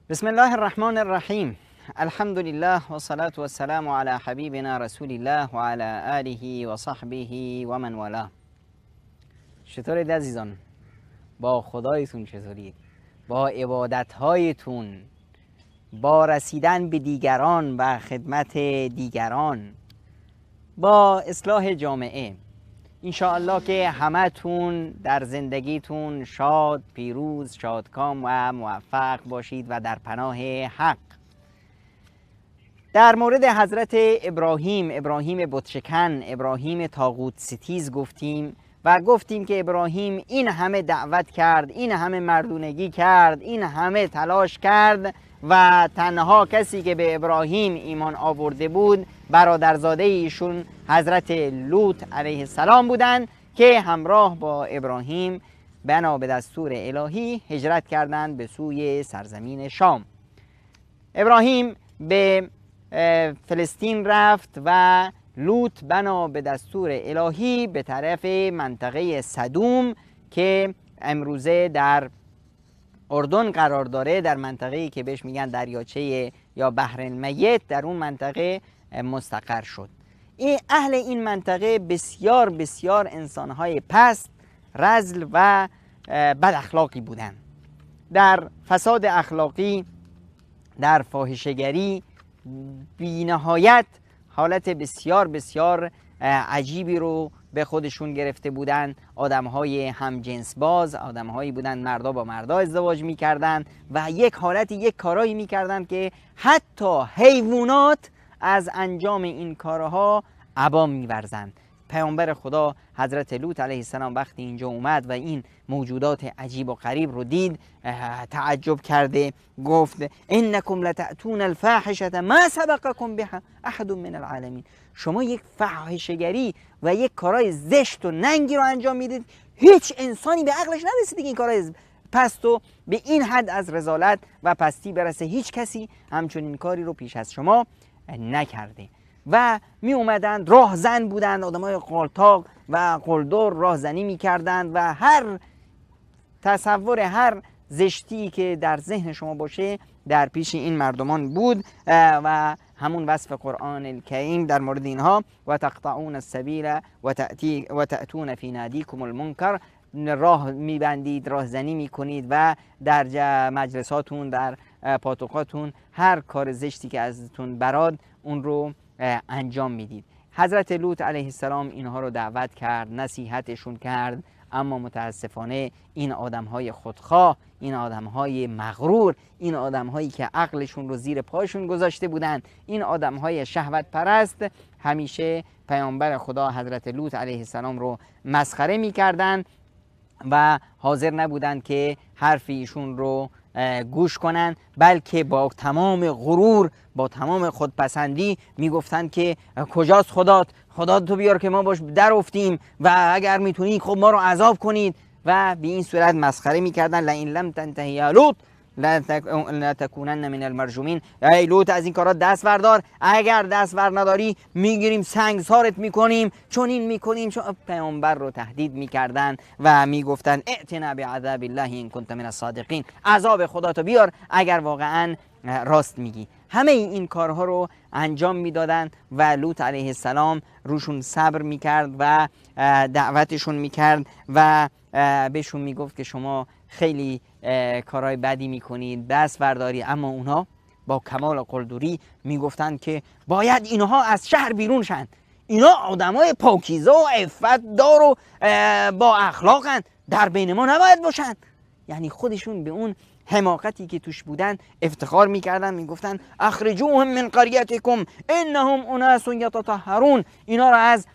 بسم الله الرحمن الرحیم. الحمد لله و صلاة و السلام علی حبیبنا رسول الله و علی آله و صحبه و من والاه. چطورید عزیزان؟ با خدایتون چطورید؟ با عبادتهایتون، با رسیدن به دیگران و خدمت دیگران، با اصلاح جامعه. انشاءالله که همتون در زندگیتون شاد، پیروز، شادکام و موفق باشید و در پناه حق. در مورد حضرت ابراهیم بتشکن، ابراهیم طاغوت ستیز گفتیم و گفتیم که ابراهیم این همه دعوت کرد، این همه مردونگی کرد، این همه تلاش کرد و تنها کسی که به ابراهیم ایمان آورده بود برادرزاده ایشون حضرت لوط علیه السلام بودند که همراه با ابراهیم بنا به دستور الهی هجرت کردند به سوی سرزمین شام. ابراهیم به فلسطین رفت و لوط بنا به دستور الهی به طرف منطقه سدوم که امروزه در اردن قرار داره، در منطقه‌ای که بهش میگن دریاچه یا بحر المیت، در اون منطقه مستقر شد. اهل این منطقه بسیار بسیار انسانهای پست، رذل و بد اخلاقی بودند. در فساد اخلاقی، در فاحشه‌گری بی نهایت حالت بسیار بسیار عجیبی رو به خودشون گرفته بودن. آدم‌های همجنس باز، آدم‌هایی بودن مردا با مردا ازدواج می‌کردن و یک کارایی می‌کردن که حتی حیوانات از انجام این کارها عبا می‌ورزند. پیامبر خدا حضرت لوط علیه السلام وقتی اینجا اومد و این موجودات عجیب و غریب رو دید تعجب کرده، گفت انکم لتأتون الفاحشه ما سبقکم بها احد من العالمین. شما یک فاحشه‌گری و یک کارای زشت و ننگی رو انجام میدید، هیچ انسانی به عقلش نرسید که این کارای پست و به این حد از رذالت و پستی برسه. هیچ کسی همچنین کاری رو پیش از شما نکرده. و می اومدند، راهزن بودند، آدمای قالتاق و قلدر راهزنی میکردند و هر تصور هر زشتی که در ذهن شما باشه در پیش این مردمان بود و همون وصف قرآن الکریم در مورد اینها و تقطعون السبیل و تأتون فی نادیکم المنکر، راه میبندید، راهزنی میکنید و در مجلساتون، در پاتوقاتون هر کار زشتی که ازتون براد اون رو انجام میدید. حضرت لوط علیه السلام اینها رو دعوت کرد، نصیحتشون کرد، اما متاسفانه این آدمهای خودخواه، این آدمهای مغرور، این آدمهایی که عقلشون رو زیر پاشون گذاشته بودند، این آدمهای شهوت پرست همیشه پیامبر خدا حضرت لوط علیه السلام رو مسخره میکردند و حاضر نبودند که حرف ایشون رو گوش کنن، بلکه با تمام غرور، با تمام خودپسندی میگفتند که کجاست خدا تو بیار که ما باش در افتیم و اگر میتونی خب ما رو عذاب کنید و به این صورت مسخره میکردن. لئن لم تنتهی یا لوط لتکونن من المرجومین. ای لوط از این کارات دست بردار، اگر دست بر نداری میگیریم سنگسارت میکنیم، چون این میکنیم. چون پیامبر رو تهدید میکردن و میگفتن ائتنا بعذاب الله ان کنت من الصادقین، عذاب خدا تو بیار اگر واقعا راست میگی. همه این کارها رو انجام میدادن و لوط علیه السلام روشون صبر میکرد و دعوتشون میکرد و بهشون میگفت که شما خیلی کارهای بدی میکنید، دست برداری. اما اونها با کمال قلدری میگفتند که باید اینها از شهر بیرون شن، اینا آدمای پاکیزه و عفت دار و با اخلاقن، در بین ما نباید باشن. یعنی خودشون به اون حماقتی که توش بودن افتخار میکردن، میگفتن اخرجوهم من قریتکم انهم اناس یتطهرون، اینا رو از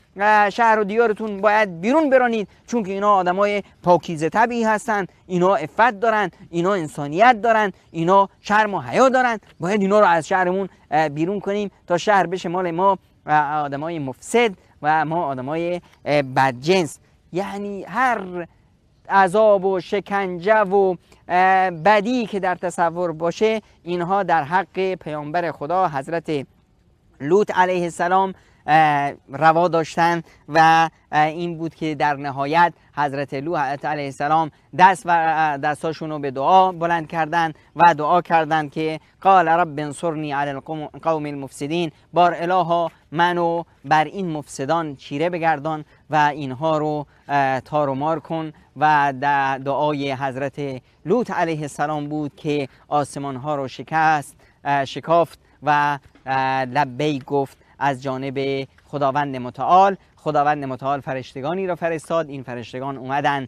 شهر و دیارتون باید بیرون برانید، چون که اینا آدمای پاکیزه طبعی هستن، اینا عفت دارن، اینا انسانیت دارن، اینا شرم و حیا دارن، باید اینا رو از شهرمون بیرون کنیم تا شهر بشه مال ما آدمای مفسد و ما آدمای بدجنس. یعنی هر عذاب و شکنجه و بدی که در تصور باشه، اینها در حق پیامبر خدا حضرت لوط علیه السلام روا داشتن و این بود که در نهایت حضرت لوط علیه السلام دستاشون رو به دعا بلند کردن و دعا کردند که قال رب انصرنی علی القوم المفسدین، بار الها منو بر این مفسدان چیره بگردان و اینها رو تار و مار کن. و دعای حضرت لوط علیه السلام بود که آسمان ها رو شکافت و لبیک گفت از جانب خداوند متعال. خداوند متعال فرشتگانی را فرستاد. این فرشتگان اومدن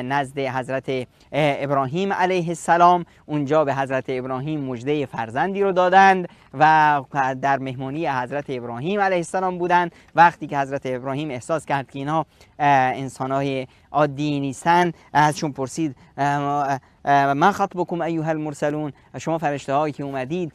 نزد حضرت ابراهیم علیه السلام. اونجا به حضرت ابراهیم مژده فرزندی رو دادند و در مهمانی حضرت ابراهیم علیه السلام بودند. وقتی که حضرت ابراهیم احساس کرد که اینها انسانهای عادی نیستند، ازشون پرسید ما خطبکم ایها المرسلون، شما فرشته هایی که اومدید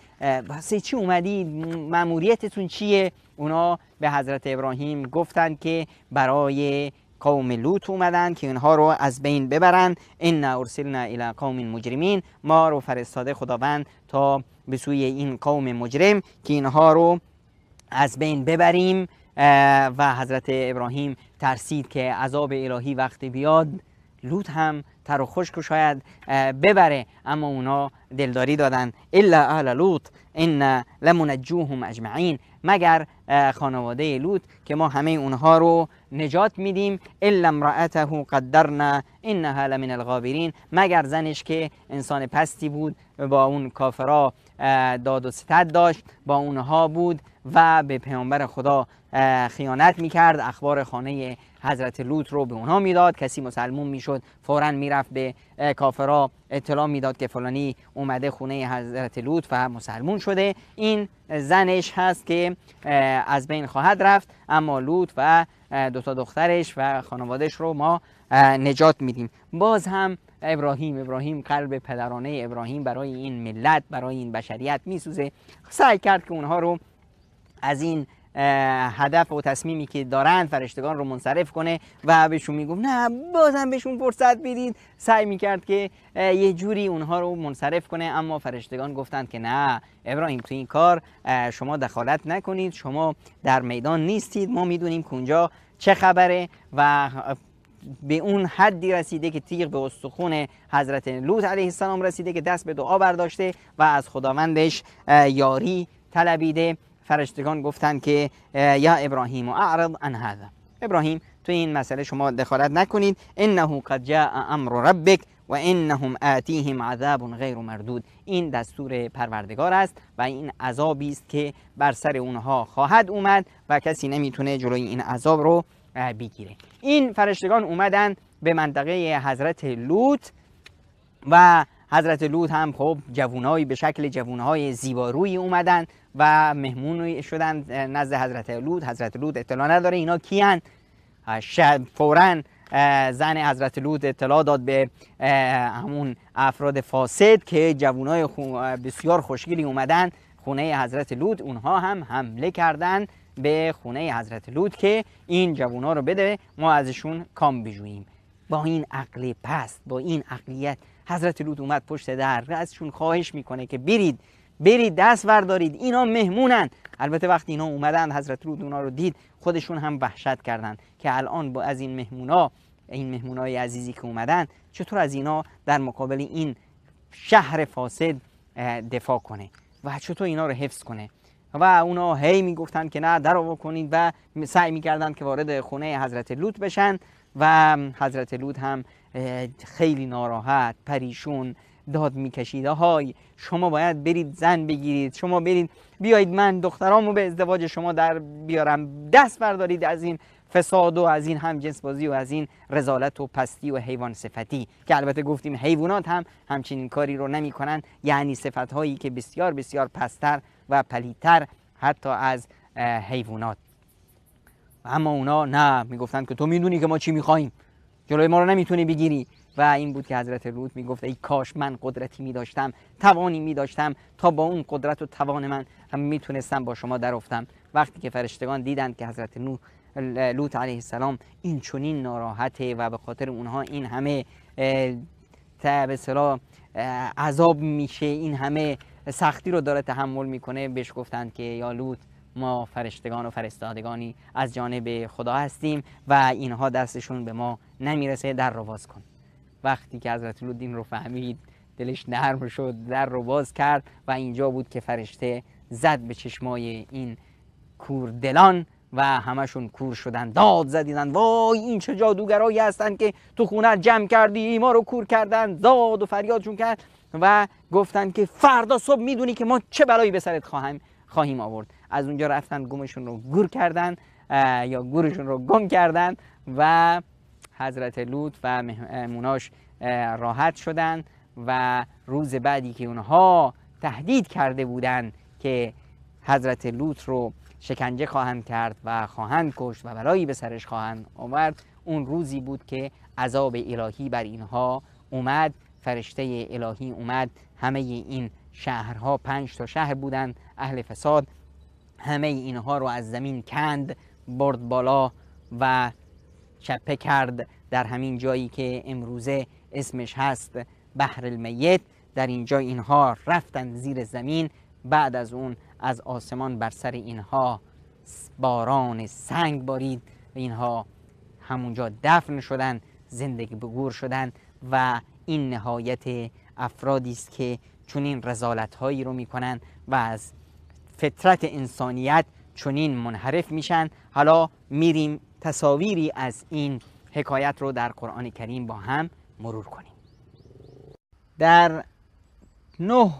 واسه چی اومدید؟ مأموریتتون چیه؟ اونا به حضرت ابراهیم گفتند که برای قوم لوط اومدن که اینها رو از بین ببرن. ان ارسلنا الی قوم مجرمین، ما رو فرستاده خداوند تا به سوی این قوم مجرم که اینها رو از بین ببریم. و حضرت ابراهیم ترسید که عذاب الهی وقتی بیاد لوط هم تر و خشک شاید ببره، اما اونا دلداری دادن الا اهل لوط ان لمنجوهم اجمعین، مگر خانواده لوط که ما همه اونها رو نجات میدیم. الا امرأته قدرنا انها لمن الغابرین، مگر زنش که انسان پستی بود، با اون کافرها داد و ستد داشت، با اونها بود و به پیامبر خدا خیانت میکرد. اخبار خانه حضرت لوط رو به اونها میداد. کسی مسلمون میشد فوراً میرفت به کافرها اطلاع میداد که فلانی اومده خونه حضرت لوط و مسلمون شده. این زنش هست که از بین خواهد رفت، اما لوط و دو تا دخترش و خانوادش رو ما نجات میدیم. باز هم ابراهیم قلب پدرانه ابراهیم برای این ملت، برای این بشریت میسوزه. سعی کرد که اونها رو از این هدف و تصمیمی که دارن فرشتگان رو منصرف کنه و بهشون میگفت نه، بازم بهشون فرصت بدید. سعی میکرد که یه جوری اونها رو منصرف کنه، اما فرشتگان گفتند که نه ابراهیم، تو این کار شما دخالت نکنید، شما در میدان نیستید، ما میدونیم که اونجا چه خبره. و به اون حدی رسیده که تیغ به استخون حضرت لوط علیه السلام رسیده که دست به دعا برداشته و از خداوندش یاری طلبیده. فرشتگان گفتند که یا ابراهیم اعرض عن هذا، ابراهیم تو این مسئله شما دخالت نکنید. انه قد جاء امر ربک و انهم آتیهم عذاب غیر مردود، این دستور پروردگار است و این عذابی است که بر سر اونها خواهد اومد و کسی نمیتونه جلوی این عذاب رو بگیره. این فرشتگان اومدن به منطقه حضرت لوط و حضرت لوط هم خب جوانایی به شکل جوانهای زیبارویی اومدن و مهمون شدن نزد حضرت لوط. حضرت لوط اطلاع نداره اینا کیان. فوراً زن حضرت لوط اطلاع داد به همون افراد فاسد که جوانای بسیار خوشگلی اومدن خونه حضرت لوط. اونها هم حمله کردن به خونه حضرت لوط که این جوانا رو بده ما ازشون کام بجوییم. با این عقل پست، با این عقلیت حضرت لوط اومد پشت در ازشون خواهش میکنه که برید دست بردارید، اینا مهمونن. البته وقتی اینا اومدن حضرت لوط اونا رو دید، خودشون هم وحشت کردن که الان با از این مهمونای عزیزی که اومدن چطور از اینا در مقابل این شهر فاسد دفاع کنه و چطور اینا رو حفظ کنه. و اونا هی میگفتن که نه درو کنید و سعی میکردن که وارد خونه حضرت لوط بشن و حضرت لوط هم خیلی ناراحت پریشون داد میکشید های شما باید برید زن بگیرید، شما برید بیایید من دخترامو به ازدواج شما در بیارم، دست بردارید از این فساد و از این همجنس بازی و از این رذالت و پستی و حیوان صفتی که البته گفتیم حیوانات هم همچنین کاری رو نمی کنن، یعنی صفت هایی که بسیار بسیار پستر و پلیتر حتی از حیوانات. اما اونا نه، میگفتن که تو میدونی که ما چی میخوایم، جلوی ما رو نمیتونی بگیری. و این بود که حضرت لوط میگفت ای کاش من قدرتی میداشتم، توانی میداشتم تا با اون قدرت و توان من هم میتونستم با شما درافتم. وقتی که فرشتگان دیدند که حضرت لوط علیه السلام این چنین ناراحته و به خاطر اونها این همه به اصطلاح عذاب میشه، این همه سختی رو داره تحمل میکنه، بهش گفتند که یا لوط ما فرشتگان و فرستادگانی از جانب خدا هستیم و اینها دستشون به ما نمیرسه، در رو باز کن. وقتی که حضرت لوط این رو فهمید دلش نرم شد، در رو باز کرد و اینجا بود که فرشته زد به چشمای این کوردلان و همشون کور شدن، داد زدیدن وای این چه جادوگرایی هستن که تو خونه جمع کردی ما رو کور کردن، داد و فریادشون کرد و گفتن که فردا صبح میدونی که ما چه بلایی به سرت خواهیم آورد. از اونجا رفتن گمشون رو گور کردن یا گورشون رو گم کردن و حضرت لوط و مهموناش راحت شدن و روز بعدی که اونها تهدید کرده بودن که حضرت لوط رو شکنجه خواهند کرد و خواهند کشت و بلایی به سرش خواهند آورد، اون روزی بود که عذاب الهی بر اینها اومد. فرشته الهی اومد، همه این شهرها 5 تا شهر بودند اهل فساد، همه اینها رو از زمین کند، برد بالا و چپه کرد در همین جایی که امروزه اسمش هست بحر المیت. در اینجا اینها رفتن زیر زمین. بعد از اون از آسمان بر سر اینها باران سنگ بارید، اینها همونجا دفن شدن، زندگی به گور شدن و این نهایت افرادی است که چنین رذالت هایی رو میکنن و از فطرت انسانیت چنین منحرف میشن. حالا میریم تصاویری از این حکایت رو در قرآن کریم با هم مرور کنیم. در 9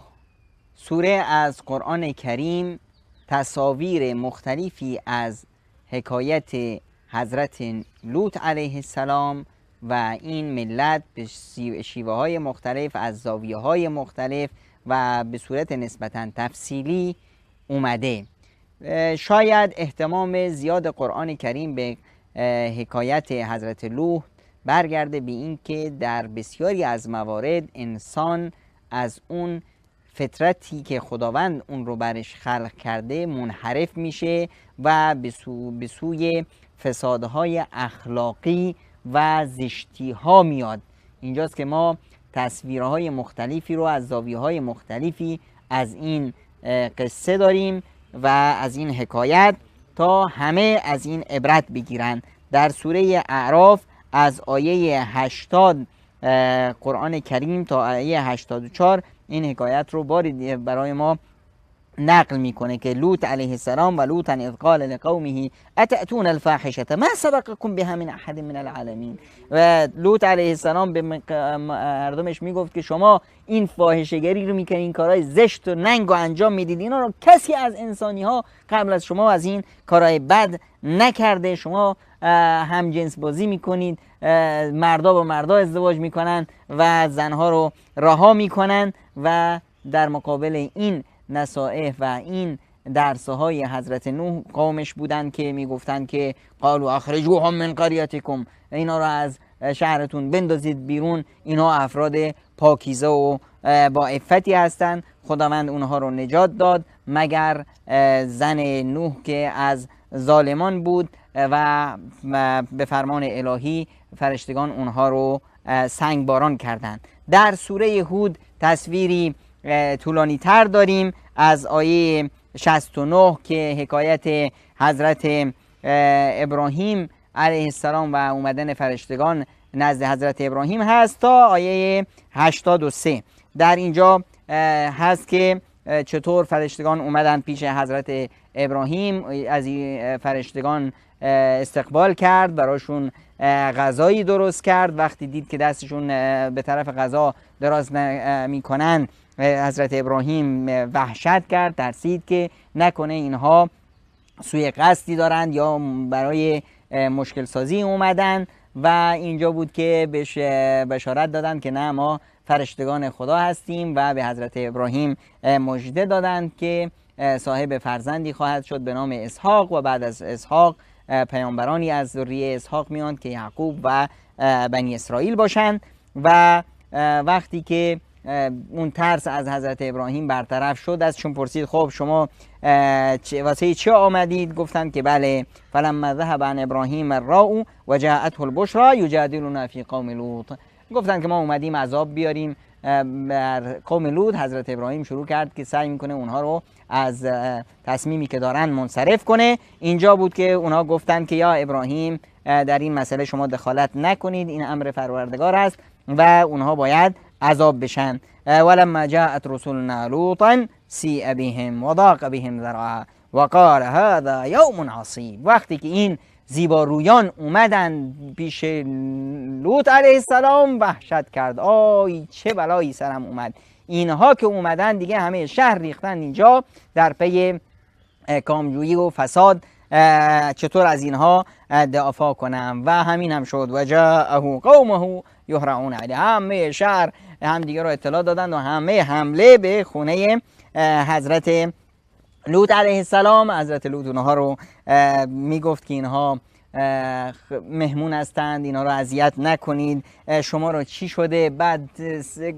سوره از قرآن کریم تصاویر مختلفی از حکایت حضرت لوط علیه السلام و این ملت به شیوه های مختلف از زاویه های مختلف و به صورت نسبتاً تفصیلی اومده. شاید اهتمام زیاد قرآن کریم به حکایت حضرت لوط برگرده به این که در بسیاری از موارد انسان از اون فطرتی که خداوند اون رو برش خلق کرده منحرف میشه و به سوی فسادهای اخلاقی و زشتی ها میاد. اینجاست که ما تصویرهای مختلفی رو از زاویه‌های مختلفی از این قصه داریم و از این حکایت تا همه از این عبرت بگیرن. در سوره اعراف از آیه 80 قرآن کریم تا آیه 84 این حکایت رو باری برای ما نقل میکنه که لوط علیه السلام و لوطا اذ قال لقومه اتأتون الفاحشه ما سبقكم بها من احد من العالمین. و لوط علیه السلام به مردمش میگفت که شما این فاحشه‌گری رو میکنید، این کارهای زشت و ننگ و انجام میدید، اینا رو کسی از انسانی ها قبل از شما از این کارهای بد نکرده. شما هم جنس بازی میکنید، مردا با مردا ازدواج میکنن و زنها رو رها میکنن و در مقابل این نصائح و این درس‌های حضرت نوح قومش بودن که میگفتن که قالوا اخرجوهم من قریتکم، اینا رو از شهرتون بندازید بیرون، اینا افراد پاکیزه و با عفتی هستن. خداوند اونها رو نجات داد مگر زن نوح که از ظالمان بود و به فرمان الهی فرشتگان اونها رو سنگ باران کردند. در سوره هود تصویری طولانی تر داریم از آیه 69 که حکایت حضرت ابراهیم علیه السلام و اومدن فرشتگان نزد حضرت ابراهیم هست تا آیه 83. در اینجا هست که چطور فرشتگان اومدن پیش حضرت ابراهیم، از فرشتگان استقبال کرد، براشون غذایی درست کرد. وقتی دید که دستشون به طرف غذا دراز میکنن حضرت ابراهیم وحشت کرد، ترسید که نکنه اینها سوی قصدی دارند یا برای مشکل سازی اومدن و اینجا بود که بهش بشارت دادن که نه، ما فرشتگان خدا هستیم و به حضرت ابراهیم مژده دادند که صاحب فرزندی خواهد شد به نام اسحاق و بعد از اسحاق پیامبرانی از ذریه اسحاق میاند که یعقوب و بنی اسرائیل باشند. و وقتی که اون ترس از حضرت ابراهیم برطرف شد ازشون پرسید خب شما واسه چه آمدید؟ گفتند که بله فلما ذهب عن ابراهیم الراء و جاءته البشرى یجادلنا فی قوم لوط. گفتند که ما اومدیم عذاب بیاریم بر قوم لوط حضرت ابراهیم شروع کرد که سعی میکنه اونها رو از تصمیمی که دارن منصرف کنه. اینجا بود که اونها گفتند که یا ابراهیم در این مسئله شما دخالت نکنید، این امر پروردگار است و اونها باید عذاب بشن. ولما جاءت رسولنا لوطا سیء بهم وضاق بهم ذرعا وقال هذا یوم عصیب. وقتی که این زیبارویان اومدن پیش لوط علیه السلام وحشت کرد، آی چه بلایی سرم اومد. اینها که اومدن دیگه همه شهر ریختن اینجا در پی کامجویی و فساد، چطور از اینها دفاع کنم. و همین هم شد. و جاءه قومه یهرعون علیه، همه شهر هم دیگه رو اطلاع دادن و همه حمله به خونه حضرت لوط علیه السلام. حضرت لوط اونها رو میگفت که اینها مهمون هستند، اینا رو اذیت نکنید، شما رو چی شده؟ بعد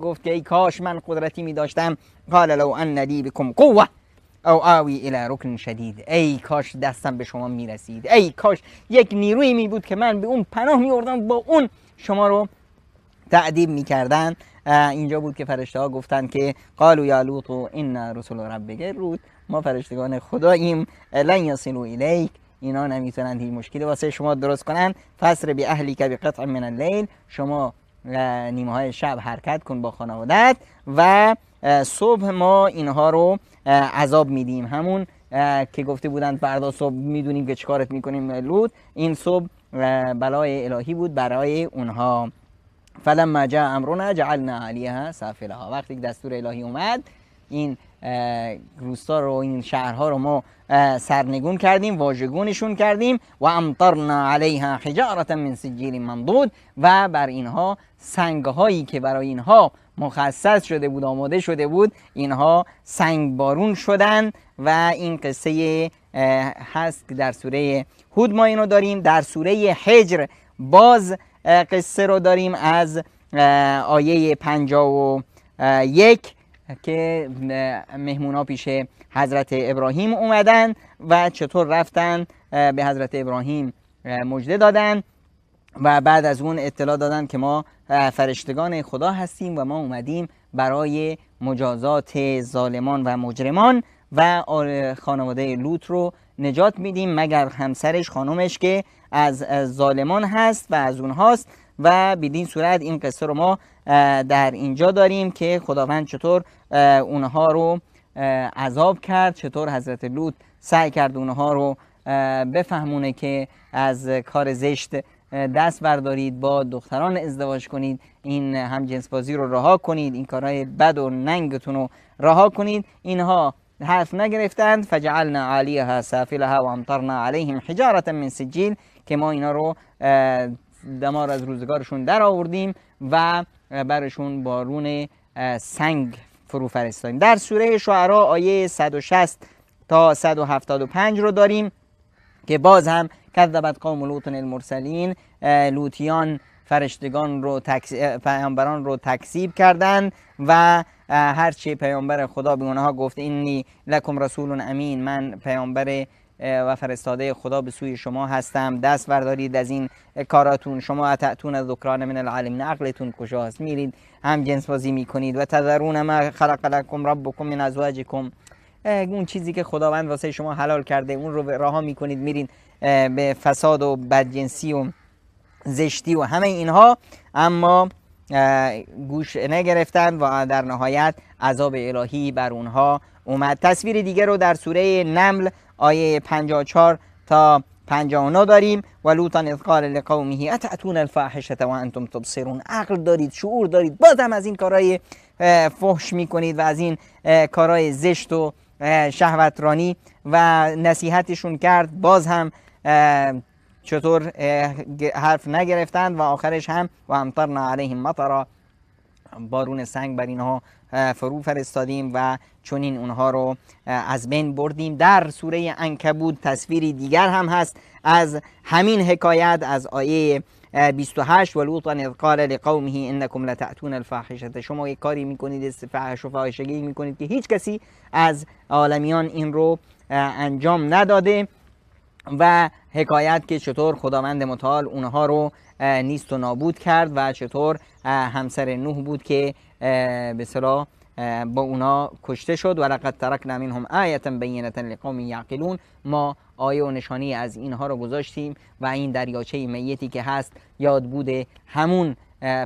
گفت که ای کاش من قدرتی می داشتم، قال لو ان لی بكم قوه او آوی الى رکن شدید، ای کاش دستم به شما می رسید، ای کاش یک نیروی می بود که من به اون پناه می آوردم، با اون شما رو تعذیب می کردن. اینجا بود که فرشته ها گفتن که قالوا یا لوط ان رسول ربک، لوط ما فرشتگان خداییم، لن یصلوا الیک، اینا نمیتونن هیچ مشکلی واسه شما درست کنن. فسر بی اهلیک بقطع من اللیل، شما نیمه های شب حرکت کن با خانوادت و صبح ما اینها رو عذاب میدیم. همون که گفته بودن فردا صبح میدونیم که چیکارت میکنیم لوط، این صبح بلای الهی بود برای اونها. فلما جاء امرنا جعلنا علیها سافلها، وقتی که دستور الهی اومد این روستا رو، این شهرها رو ما سرنگون کردیم، واژگونشون کردیم. و امطرنا علیها حجارة من سجیل منضود، و بر اینها سنگهایی که برای اینها مخصص شده بود، آماده شده بود، اینها سنگ بارون شدن. و این قصه هست که در سوره هود ما اینو داریم. در سوره حجر باز قصه رو داریم از آیه 51 که مهمونا پیش حضرت ابراهیم اومدن و چطور رفتن به حضرت ابراهیم مژده دادن و بعد از اون اطلاع دادن که ما فرشتگان خدا هستیم و ما اومدیم برای مجازات ظالمان و مجرمان و خانواده لوط رو نجات میدیم، مگر همسرش خانومش که از ظالمان هست و از اونهاست. و بدین صورت این قصه رو ما در اینجا داریم که خداوند چطور اونها رو عذاب کرد، چطور حضرت لوط سعی کرد اونها رو بفهمونه که از کار زشت دست بردارید، با دختران ازدواج کنید، این همجنسبازی رو رها کنید، این کارهای بد و ننگتون رو رها کنید. اینها حرف نگرفتند. فجعلنا علیها سافلها و امطرنا علیهم حجارة من سجیل، که ما اینا رو دمار از روزگارشون در آوردیم و برشون بارون سنگ فرو فرستادیم. در سوره شعراء آیه 160 تا 175 رو داریم که باز هم کذبت قوم لوط المرسلین، لوطیان فرشتگان رو پیامبران رو تکذیب کردند و هرچی پیامبر خدا به اونها گفت اینی لکم رسول امین، من پیامبر و فرستاده خدا به سوی شما هستم، دست بردارید از این کاراتون، شما اتأتون ذکران من العالمین، عقلتون کجاست؟ میرید هم جنس بازی میکنید. و تذرون ما خلق لكم ربكم من ازواجكم، اون چیزی که خداوند واسه شما حلال کرده اون رو رها میکنید، میرین به فساد و بدجنسی و زشتی و همه اینها. اما گوش نگرفتند و در نهایت عذاب الهی بر اونها اومد. تصویر دیگر رو در سوره نمل آیه 54 تا 59 داریم. و لوطا اذ قال لقومه اتأتون الفاحشه و انتم تبصرون، عقل دارید، شعور دارید، بازم از این کارهای فحش میکنید و از این کارهای زشت و شهوترانی. و نصیحتشون کرد، باز هم چطور حرف نگرفتند و آخرش هم و امطرنا علیهم مطرا، بارون سنگ بر اینها فرو فرستادیم و چنین اونها رو از بین بردیم. در سوره عنکبوت تصویری دیگر هم هست از همین حکایت، از آیه 28 و لوطا اذ قال لقومه انکم لتأتون الفاحشه، شما یک کاری میکنید، فحش و فاحشگی میکنید که هیچ کسی از عالمیان این رو انجام نداده. و حکایت که چطور خداوند متعال اونها رو نیست و نابود کرد و چطور همسر نوح بود که به اصطلاح با اونا کشته شد. و لقد ترکنا منهم آیه بینه لقوم یعقلون، ما آیه و نشانی از اینها رو گذاشتیم و این دریاچه میتی که هست یاد بوده همون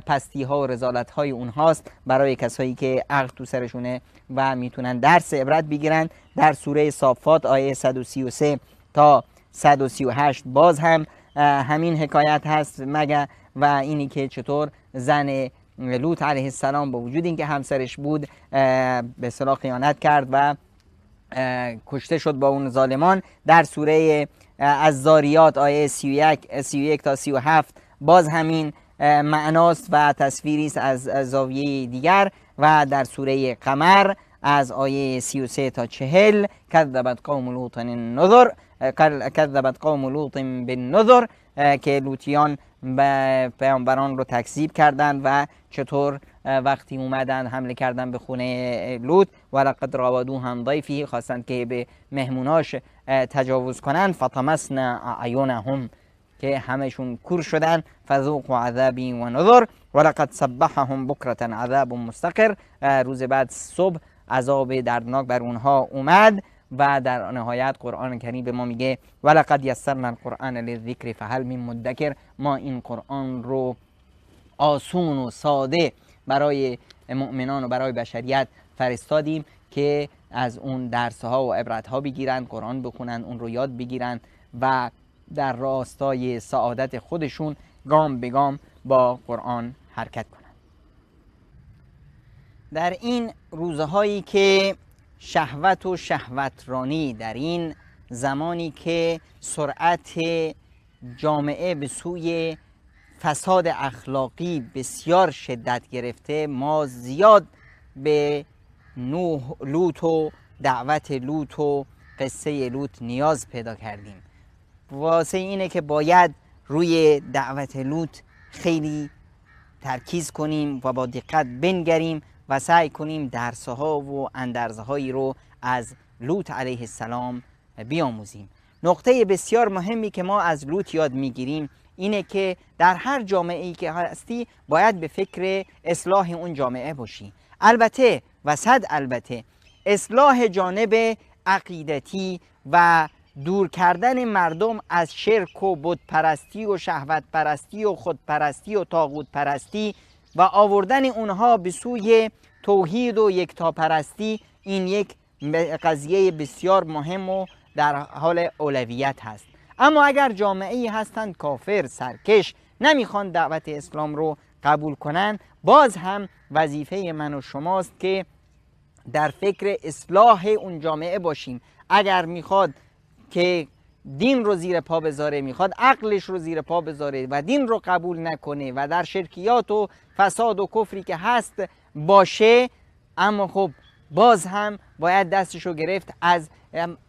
پستی ها و رذالت های اونهاست برای کسایی که عقل تو سرشونه و میتونن درس عبرت بگیرن. در سوره صافات آیه 133 تا 138 باز هم همین حکایت هست مگه، و اینی که چطور زن لوط علیه السلام با وجود اینکه همسرش بود به اصطلاح خیانت کرد و کشته شد با اون ظالمان. در سوره الذاریات آیه 31 تا 37 باز همین معناست و تصویری است از زاویه دیگر. و در سوره قمر از آیه 33 تا 40 کذبت قوم لوط النذر، کذبت قوم لوط بالنذر، که لوطیان پیامبران رو تکذیب کردند و چطور وقتی اومدن حمله کردن به خونه لوط و لقد راودوه عن ضیفه، خواستند که به مهموناش تجاوز کنن، فطمسنا اعینهم، که همشون کور شدن، فذوقوا عذابی و نذر ولقد صبحهم بکرة عذاب مستقر، روز بعد صبح عذاب دردناک بر اونها اومد. و در نهایت قرآن کریم به ما میگه ولقد یسرنا القرآن للذکر فهل من مدکر، ما این قرآن رو آسون و ساده برای مؤمنان و برای بشریت فرستادیم که از اون درسها و عبرتها بگیرن، قرآن بخونن، اون رو یاد بگیرن و در راستای سعادت خودشون گام به گام با قرآن حرکت کنن. در این روزهایی که شهوت و شهوترانی، در این زمانی که سرعت جامعه به سوی فساد اخلاقی بسیار شدت گرفته، ما زیاد به لوط و دعوت لوط و قصه لوط نیاز پیدا کردیم. واسه اینه که باید روی دعوت لوط خیلی ترکیز کنیم و با دقت بنگریم و سعی کنیم درسها و اندرزهایی رو از لوط علیه السلام بیاموزیم. نقطه بسیار مهمی که ما از لوط یاد میگیریم اینه که در هر جامعه‌ای که هستی باید به فکر اصلاح اون جامعه باشی. البته و صد البته اصلاح جانب عقیدتی و دور کردن مردم از شرک و بت پرستی و شهوت پرستی و خودپرستی و طاغوت پرستی و آوردن اونها به سوی توحید و یکتاپرستی، این یک قضیه بسیار مهم و در حال اولویت هست. اما اگر جامعه‌ای هستند کافر، سرکش، نمیخوان دعوت اسلام رو قبول کنن، باز هم وظیفه من و شماست که در فکر اصلاح اون جامعه باشیم. اگر میخواد که دین رو زیر پا بذاره، میخواد عقلش رو زیر پا بذاره و دین رو قبول نکنه و در شرکیات و فساد و کفری که هست باشه، اما خب باز هم باید دستش رو گرفت، از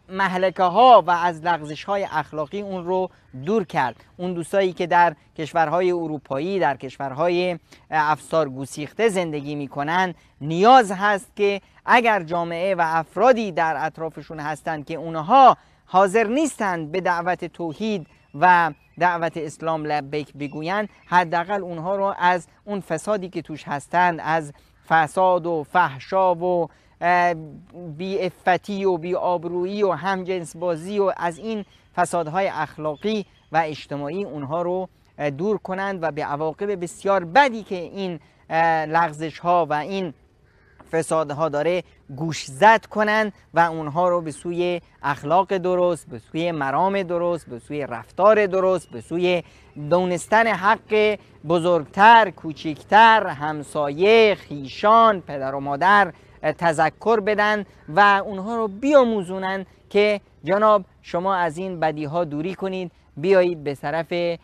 مهلکه ها و از لغزش های اخلاقی اون رو دور کرد. اون دوستایی که در کشورهای اروپایی، در کشورهای افسار گسیخته زندگی میکنن، نیاز هست که اگر جامعه و افرادی در اطرافشون هستند که اونها حاضر نیستند به دعوت توحید و دعوت اسلام لبیک بگویند، حداقل اونها رو از اون فسادی که توش هستند، از فساد و فحشا و بی افتی و بی آبرویی و همجنس بازی و از این فسادهای اخلاقی و اجتماعی اونها رو دور کنند و به عواقب بسیار بدی که این لغزش ها و این فسادها داره گوش زد کنند و اونها رو به سوی اخلاق درست، به سوی مرام درست، به سوی رفتار درست، به سوی دونستن حق بزرگتر، کوچکتر، همسایه، خیشان، پدر و مادر تذکر بدن و اونها رو بیاموزونن که جناب شما از این بدی ها دوری کنید، بیایید به طرف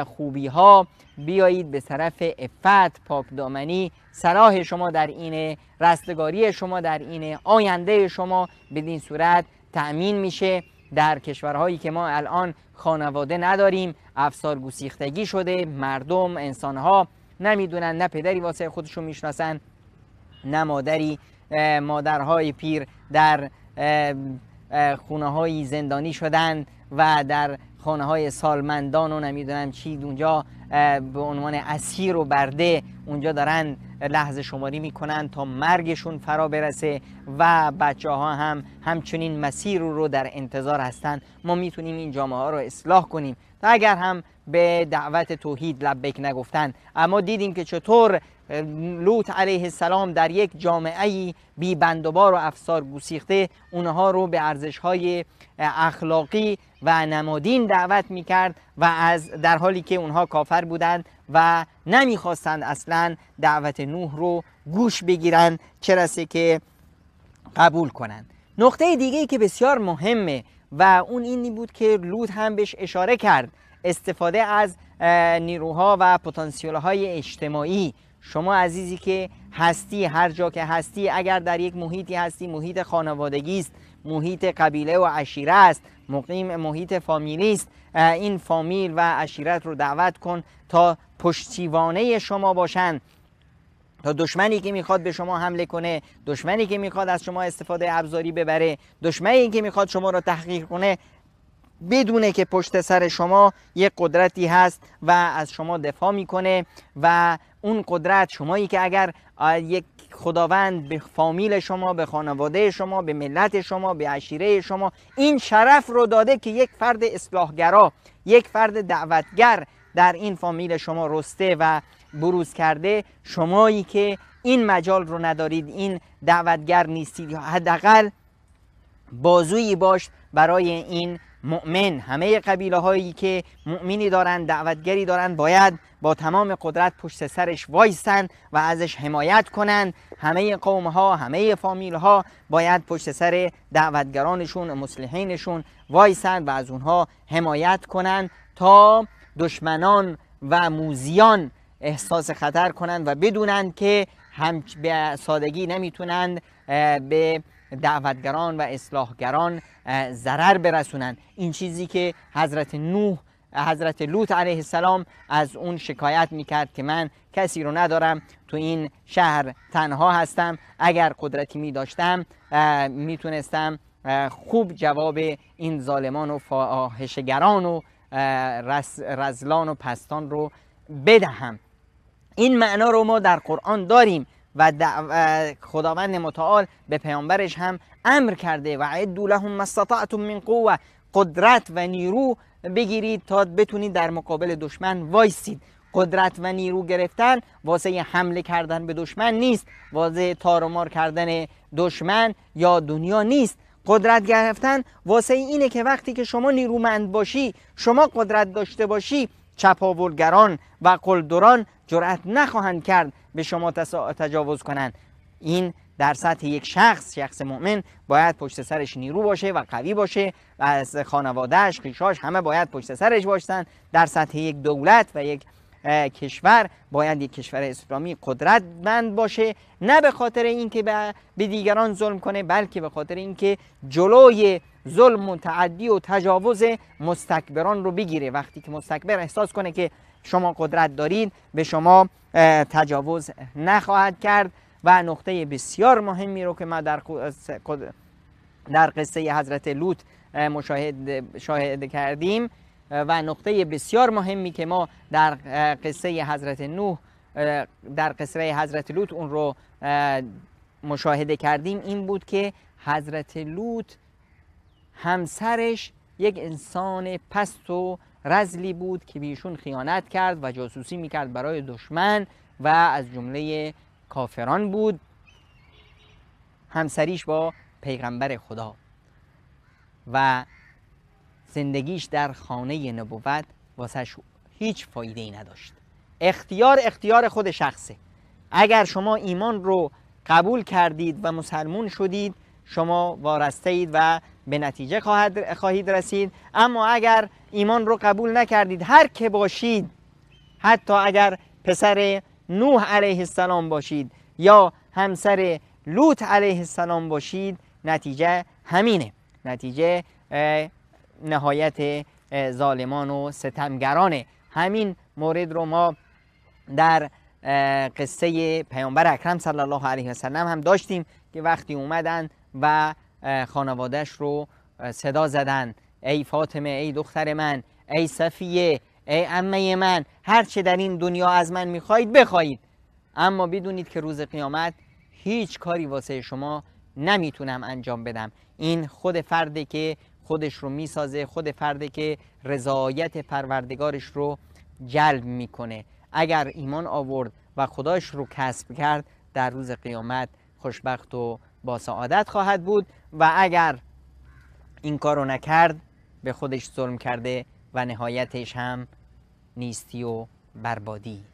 خوبی ها، بیایید به طرف عفت، پاکدامنی، صلاح شما در اینه، رستگاری شما در اینه، آینده شما بدین صورت تأمین میشه. در کشورهایی که ما الان خانواده نداریم، افسار گسیختگی شده، مردم، انسانها نمیدونن، نه پدری واسه خودشون میشناسن، نه مادری، مادرهای پیر در خونه های زندانی شدن و در خانه های سالمندان و نمیدونم چی اونجا به عنوان اسیر و برده اونجا دارن لحظه شماری میکنن تا مرگشون فرا برسه و بچه ها هم همچنین مسیر رو در انتظار هستن. ما میتونیم این جامعه ها رو اصلاح کنیم و اگر هم به دعوت توحید لبیک نگفتن، اما دیدیم که چطور لوط علیه السلام در یک جامعه بی بندوبار و افسار گسیخته اونها رو به ارزش‌های اخلاقی و نمادین دعوت میکرد و در حالی که اونها کافر بودند و نمیخواستند اصلا دعوت نوح رو گوش بگیرن، چه رسه که قبول کنند. نقطه دیگه‌ای که بسیار مهمه و اون اینی بود که لوط هم بهش اشاره کرد، استفاده از نیروها و پتانسیل‌های اجتماعی. شما عزیزی که هستی، هر جا که هستی، اگر در یک محیطی هستی، محیط خانوادگی است، محیط قبیله و عشیره است، محیط فامیلی است، این فامیل و عشیرت رو دعوت کن تا پشتیبانه شما باشن، تا دشمنی که میخواد به شما حمله کنه، دشمنی که میخواد از شما استفاده ابزاری ببره، دشمنی که میخواد شما رو تحقیر کنه، بدونه که پشت سر شما یک قدرتی هست و از شما دفاع میکنه و اون قدرت شمایی که اگر یک خداوند به فامیل شما، به خانواده شما، به ملت شما، به عشیره شما این شرف رو داده که یک فرد اصلاحگرا، یک فرد دعوتگر در این فامیل شما رسته و بروز کرده، شمایی که این مجال رو ندارید، این دعوتگر نیستید، یا حداقل بازویی باش برای این مؤمن. همه قبیله هایی که مؤمنی دارن، دعوتگری دارن، باید با تمام قدرت پشت سرش وایستن و ازش حمایت کنن. همه قوم ها، همه فامیل ها باید پشت سر دعوتگرانشون، مصلحینشون وایستن و از اونها حمایت کنن تا دشمنان و موذیان احساس خطر کنند و بدونند که هم به سادگی نمیتونند به دعوتگران و اصلاحگران ضرر برسونند. این چیزی که حضرت لوط علیه السلام از اون شکایت میکرد که من کسی رو ندارم، تو این شهر تنها هستم، اگر قدرتی میداشتم میتونستم خوب جواب این ظالمان و فاحشه‌گران و رذلان و پستان رو بدهم. این معنا رو ما در قرآن داریم و خداوند متعال به پیامبرش هم امر کرده و اعدوا لهم ما استطعتم من قوه، قدرت و نیرو بگیرید تا بتونید در مقابل دشمن وایسید. قدرت و نیرو گرفتن واسه حمله کردن به دشمن نیست، واسه تار و مار کردن دشمن یا دنیا نیست. قدرت گرفتن واسه اینه که وقتی که شما نیرومند باشی، شما قدرت داشته باشی، چپاولگران و قلدران جرأت نخواهند کرد به شما تجاوز کنند. این در سطح یک شخص مؤمن باید پشت سرش نیرو باشه و قوی باشه و از خانوادهش، خویشاش همه باید پشت سرش باشن. در سطح یک دولت و یک کشور باید یک کشور اسلامی قدرتمند باشه، نه به خاطر اینکه به دیگران ظلم کنه، بلکه به خاطر اینکه جلوی ظلم و تعدی و تجاوز مستکبران رو بگیره. وقتی که مستکبر احساس کنه که شما قدرت دارید، به شما تجاوز نخواهد کرد. و نقطه بسیار مهمی رو که ما در قصه حضرت لوط مشاهده کردیم و نقطه بسیار مهمی که ما در قصه حضرت نوح، در قصه حضرت لوط اون رو مشاهده کردیم، این بود که حضرت لوط همسرش یک انسان پست و رذلی بود که بیشون خیانت کرد و جاسوسی میکرد برای دشمن و از جمله کافران بود. همسریش با پیغمبر خدا و زندگیش در خانه نبوت واسش هیچ فایده ای نداشت. اختیار خود شخصه. اگر شما ایمان رو قبول کردید و مسلمون شدید، شما وارسته اید و به نتیجه خواهید رسید. اما اگر ایمان رو قبول نکردید، هر که باشید، حتی اگر پسر نوح علیه السلام باشید یا همسر لوط علیه السلام باشید، نتیجه همینه. نتیجه نهایت ظالمان و ستمگرانه. همین مورد رو ما در قصه پیامبر اکرم صلی الله علیه و سلم هم داشتیم که وقتی اومدن و خانوادهش رو صدا زدن، ای فاطمه، ای دختر من، ای صفیه، ای عمه من، هر چه در این دنیا از من میخواهید بخواهید، اما بدونید که روز قیامت هیچ کاری واسه شما نمیتونم انجام بدم. این خود فرده که خودش رو میسازه، خود فرده که رضایت پروردگارش رو جلب میکنه. اگر ایمان آورد و خداش رو کسب کرد، در روز قیامت خوشبخت و با سعادت خواهد بود، و اگر این کارو نکرد به خودش ظلم کرده و نهایتش هم نیستی و بربادی.